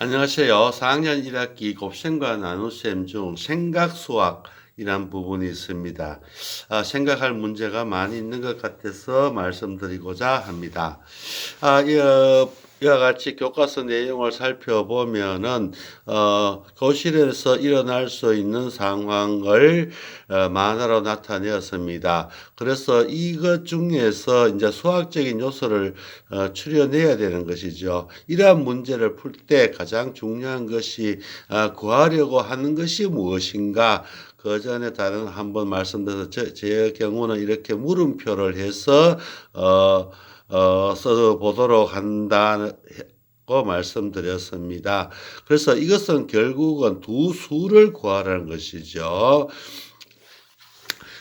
안녕하세요. 4학년 1학기 곱셈과 나눗셈 중 생각수학이란 부분이 있습니다. 생각할 문제가 많이 있는 것 같아서 말씀드리고자 합니다. 이와 같이 교과서 내용을 살펴보면은 교실에서 일어날 수 있는 상황을 만화로 나타내었습니다. 그래서 이것 중에서 이제 수학적인 요소를 추려내야 되는 것이죠. 이러한 문제를 풀 때 가장 중요한 것이 구하려고 하는 것이 무엇인가? 그 전에 다른 한번 말씀드려서 제 경우는 이렇게 물음표를 해서 써보도록 한다고 말씀드렸습니다. 그래서 이것은 결국은 두 수를 구하라는 것이죠.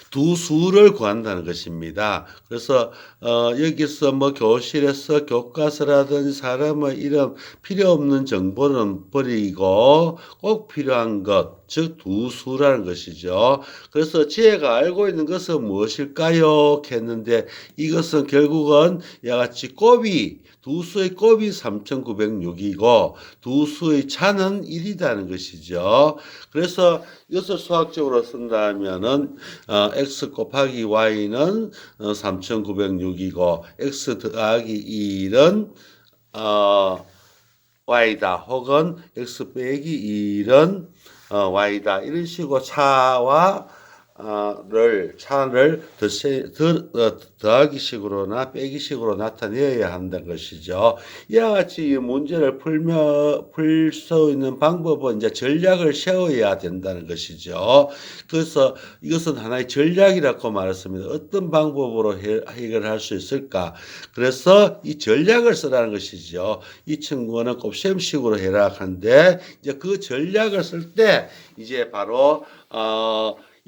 두 수를 구한다는 것입니다. 그래서 여기서 뭐 교실에서 교과서라든지 사람의 이름 필요 없는 정보는 버리고 꼭 필요한 것, 즉 두 수라는 것이죠. 그래서 지혜가 알고 있는 것은 무엇일까요? 했는데 이것은 결국은 이와 같이 두 수의 곱이 3906이고 두 수의 차는 1이라는 것이죠. 그래서 이것을 수학적으로 쓴다면은 x 곱하기 y는 3906이고 x 더하기 1은 y다. 혹은 x 빼기 1은 y다. 이런 식으로 차를 더하기식으로나 빼기식으로 나타내어야 한다는 것이죠. 이와 같이 이 문제를 풀 수 있는 방법은 이제 전략을 세워야 된다는 것이죠. 그래서 이것은 하나의 전략이라고 말했습니다. 어떤 방법으로 해결할 수 있을까? 그래서 이 전략을 쓰라는 것이죠. 이 친구는 곱셈식으로 해라 한데 이제 그 전략을 쓸 때 이제 바로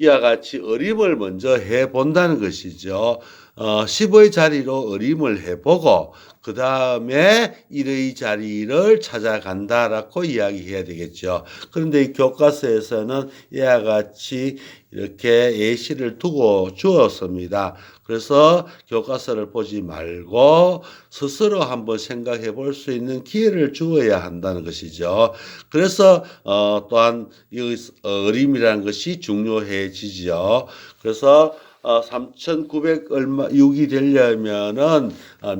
이와 같이 어림을 먼저 해 본다는 것이죠. 10의 자리로 어림을 해보고 그 다음에 1의 자리를 찾아간다라고 이야기해야 되겠죠. 그런데 이 교과서에서는 이와 같이 이렇게 예시를 두고 주었습니다. 그래서 교과서를 보지 말고 스스로 한번 생각해 볼 수 있는 기회를 주어야 한다는 것이죠. 그래서 또한 이 어림이라는 것이 중요해지죠. 그래서 3,906이 되려면은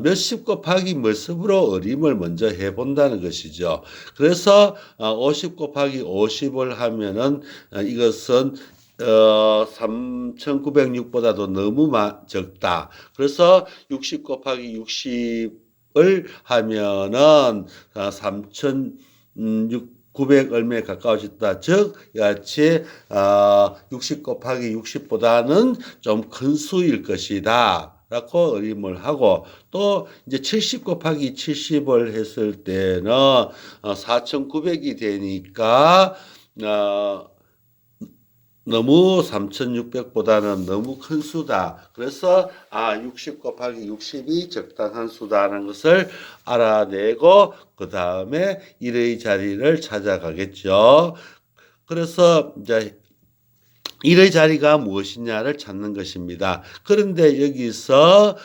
몇십 곱하기 몇십으로 어림을 먼저 해본다는 것이죠. 그래서 50 곱하기 50을 하면은 이것은 3,906보다도 너무 적다. 그래서 60 곱하기 60을 하면은 3,900 얼마에 가까워졌다. 즉, 같이 60 곱하기 60보다는 좀 큰 수일 것이다. 라고 어림을 하고 또 이제 70 곱하기 70을 했을 때는 4,900이 되니까 너무 3,600보다는 너무 큰 수다. 그래서 60 곱하기 60이 적당한 수다라는 것을 알아내고 그 다음에 1의 자리를 찾아가겠죠. 그래서 이제 1의 자리가 무엇이냐를 찾는 것입니다. 그런데 여기서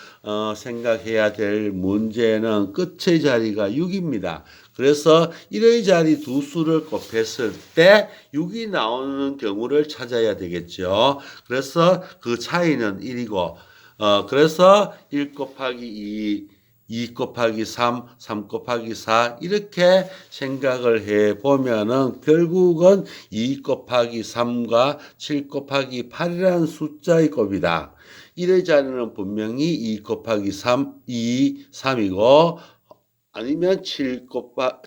생각해야 될 문제는 끝의 자리가 6입니다. 그래서 1의 자리 두 수를 곱했을 때 6이 나오는 경우를 찾아야 되겠죠. 그래서 그 차이는 1이고 그래서 1 곱하기 2 곱하기 3, 3 곱하기 4 이렇게 생각을 해보면은 결국은 2 곱하기 3과 7 곱하기 8이라는 숫자의 곱이다. 1의 자리는 분명히 2 곱하기 3, 2, 3이고 아니면 7과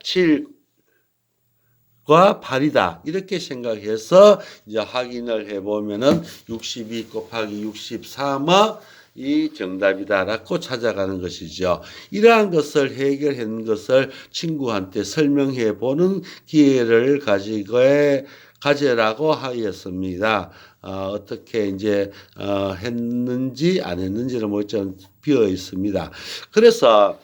8이다. 이렇게 생각해서 이제 확인을 해보면은 62 곱하기 63은 이 정답이다라고 찾아가는 것이죠. 이러한 것을 해결한 것을 친구한테 설명해 보는 기회를 가지라고 하였습니다. 어떻게 이제 했는지 안 했는지는 뭐 좀 비어 있습니다. 그래서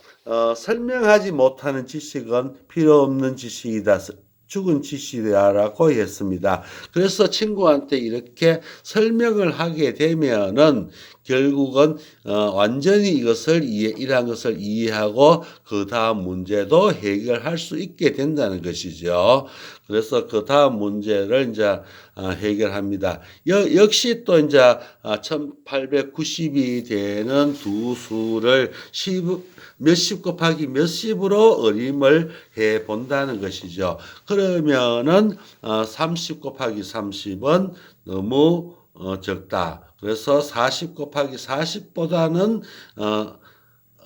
설명하지 못하는 지식은 필요 없는 지식이다. 죽은 지식이라고 했습니다. 그래서 친구한테 이렇게 설명을 하게 되면은 결국은 완전히 이러한 것을 이해하고 그 다음 문제도 해결할 수 있게 된다는 것이죠. 그래서 그 다음 문제를 이제 해결합니다. 역시 또 이제 1890이 되는 두 수를 몇십 곱하기 몇십으로 어림을 해 본다는 것이죠. 그러면은 30 곱하기 30은 너무 적다. 그래서 40 곱하기 40보다는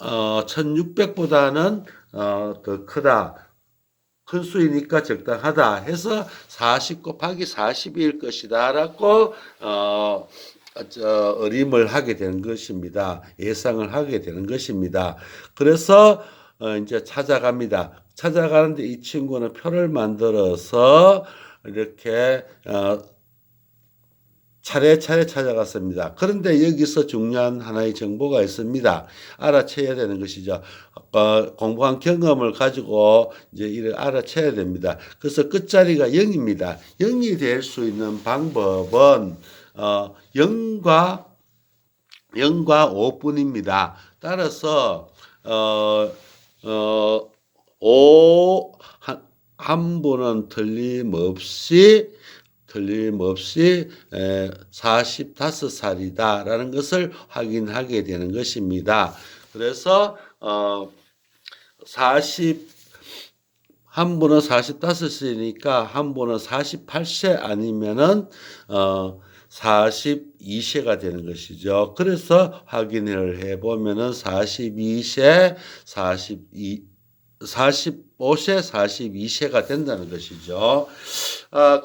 1600보다는 더 크다. 큰 수이니까 적당하다 해서 40 곱하기 40일 것이다 라고 어림을 하게 되는 것입니다. 예상을 하게 되는 것입니다. 그래서 이제 찾아갑니다. 찾아가는데 이 친구는 표를 만들어서 이렇게 차례차례 찾아갔습니다. 그런데 여기서 중요한 하나의 정보가 있습니다. 알아채야 되는 것이죠. 공부한 경험을 가지고 이제 이를 알아채야 됩니다. 그래서 끝자리가 0입니다. 0이 될 수 있는 방법은 0과 5뿐입니다. 따라서 5 한 분은 틀림없이 45살이다 라는 것을 확인하게 되는 것입니다. 그래서 한 분은 45세니까 한 분은 48세 아니면은 42세가 되는 것이죠. 그래서 확인을 해보면은 42세, 45세, 42세가 된다는 것이죠.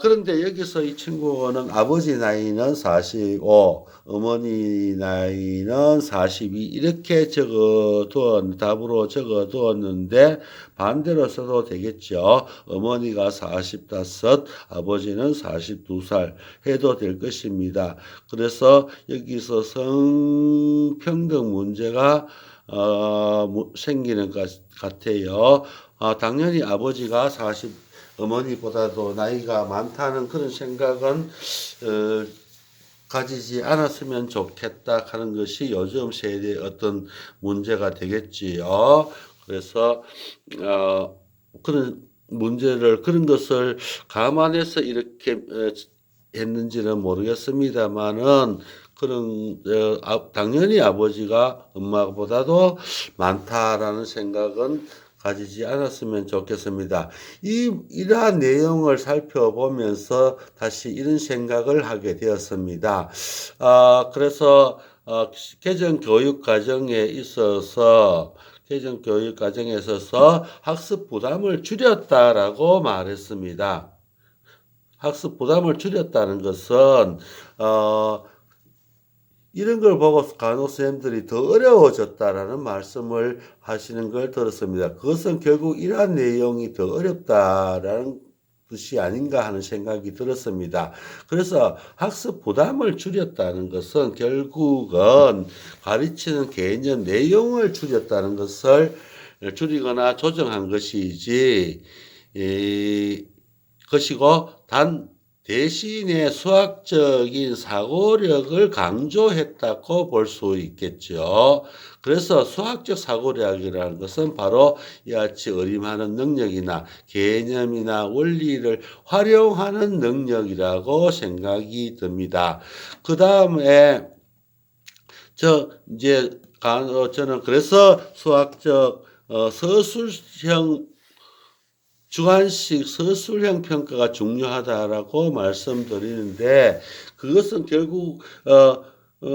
그런데 여기서 이 친구는 아버지 나이는 45, 어머니 나이는 42 이렇게 답으로 적어 두었는데 반대로 써도 되겠죠. 어머니가 45, 아버지는 42살 해도 될 것입니다. 그래서 여기서 성평등 문제가 생기는 것 같아요. 당연히 아버지가 어머니보다도 나이가 많다는 그런 생각은 가지지 않았으면 좋겠다 하는 것이 요즘 세대의 어떤 문제가 되겠지요. 그래서 그런 것을 감안해서 이렇게 했는지는 모르겠습니다만은 당연히 아버지가 엄마보다도 많다라는 생각은 가지지 않았으면 좋겠습니다. 이러한 내용을 살펴보면서 다시 이런 생각을 하게 되었습니다. 그래서 개정 교육 과정에 있어서 학습 부담을 줄였다라고 말했습니다. 학습 부담을 줄였다는 것은 이런 걸 보고 간호사님들이 더 어려워졌다라는 말씀을 하시는 걸 들었습니다. 그것은 결국 이러한 내용이 더 어렵다라는 뜻이 아닌가 하는 생각이 들었습니다. 그래서 학습 부담을 줄였다는 것은 결국은 가르치는 개념 내용을 줄였다는 것을 줄이거나 조정한 것이지 것이고 대신에 수학적인 사고력을 강조했다고 볼 수 있겠죠. 그래서 수학적 사고력이라는 것은 바로 이와 같이 어림하는 능력이나 개념이나 원리를 활용하는 능력이라고 생각이 듭니다. 그 다음에 저는 그래서 수학적 서술형 주관식 서술형 평가가 중요하다라고 말씀드리는데 그것은 결국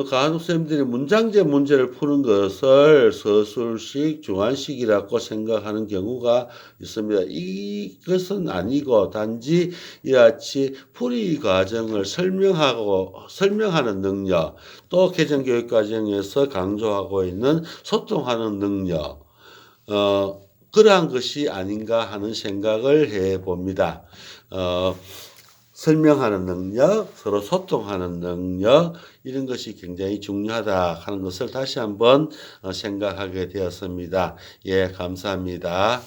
간호쌤들이 문장제 문제를 푸는 것을 서술식, 주관식이라고 생각하는 경우가 있습니다. 이것은 아니고 단지 이같이 풀이 과정을 설명하는 능력, 또 개정교육 과정에서 강조하고 있는 소통하는 능력, 그러한 것이 아닌가 하는 생각을 해봅니다. 설명하는 능력, 서로 소통하는 능력 이런 것이 굉장히 중요하다 하는 것을 다시 한번 생각하게 되었습니다. 예, 감사합니다.